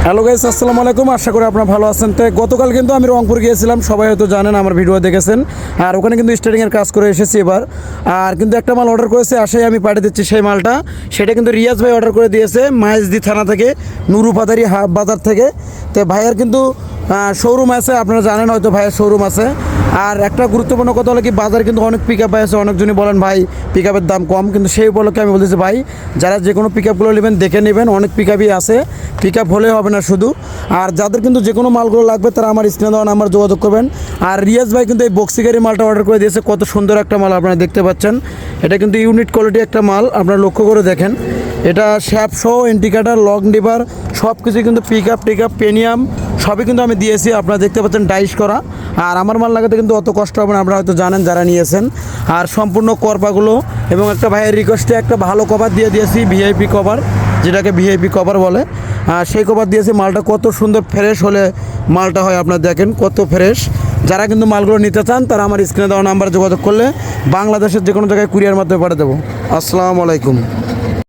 Hello guys, আসসালামু আলাইকুম। আশা করি আপনারা ভালো আছেন। তো গতকাল কিন্তু আমি রংপুর গিয়েছিলাম, সবাই হয়তো জানেন, আমার ভিডিও দেখেছেন। আর ওখানে কিন্তু স্টার্টিংয়ের কাজ করে এসেছি এবার। আর কিন্তু একটা মাল অর্ডার করেছে, আসাই আমি পাঠিয়ে দিচ্ছি সেই মালটা। সেটা কিন্তু রিয়াজ ভাই অর্ডার করে দিয়েছে মাইজদি থানা থেকে, নুরুপাদারি বাজার থেকে। তো ভাইয়ের কিন্তু শোরুম আছে, আপনারা জানেন হয়তো ভাইয়ের শোরুম আছে। আর একটা গুরুত্বপূর্ণ কথা হলো কি, বাজারে কিন্তু অনেক পিক আপ আছে। অনেকজনই বলেন ভাই পিক আপের দাম কম, কিন্তু সেই উপলক্ষে আমি বলতেছি ভাই, যারা যে কোনো পিক আপগুলো নেবেন দেখে নেবেন, অনেক পিক আপই আছে। পিক আপ হলে হবে না শুধু। আর যাদের কিন্তু যে কোনো মালগুলো লাগবে তারা আমার স্ক্রিনে দেওয়া নাম্বার যোগাযোগ করবেন। আর রিয়াজ ভাই কিন্তু এই বক্সি গাড়ি মালটা অর্ডার করে দিয়েছে, কত সুন্দর একটা মাল আপনারা দেখতে পাচ্ছেন। এটা কিন্তু ইউনিট কোয়ালিটি একটা মাল, আপনারা লক্ষ্য করে দেখেন। এটা শ্যাপ সহ ইন্ডিকেটার, লং ডিবার সব কিছু কিন্তু পিক আপ পেনিয়াম সবই কিন্তু আমি দিয়েছি, আপনারা দেখতে পাচ্ছেন ডাইস করা। আর আমার মাল লাগাতে কিন্তু অত কষ্ট হবে না, আপনারা হয়তো জানেন যারা নিয়েছেন। আর সম্পূর্ণ করপাগুলো এবং একটা ভাইয়ের রিকোয়েস্টে একটা ভালো কভার দিয়ে দিয়েছি, ভিআইপি কভার, যেটাকে ভিআইপি কভার বলে। সেই কভার দিয়েছি। মালটা কত সুন্দর ফ্রেশ হলে মালটা হয়, আপনারা দেখেন কত ফ্রেশ। যারা কিন্তু মালগুলো নিতে চান তারা আমার স্ক্রিনে দেওয়া নাম্বারে যোগাযোগ করলে বাংলাদেশের যে কোনো জায়গায় কুরিয়ার মাধ্যমে পাঠিয়ে দেবো। আসসালামু আলাইকুম।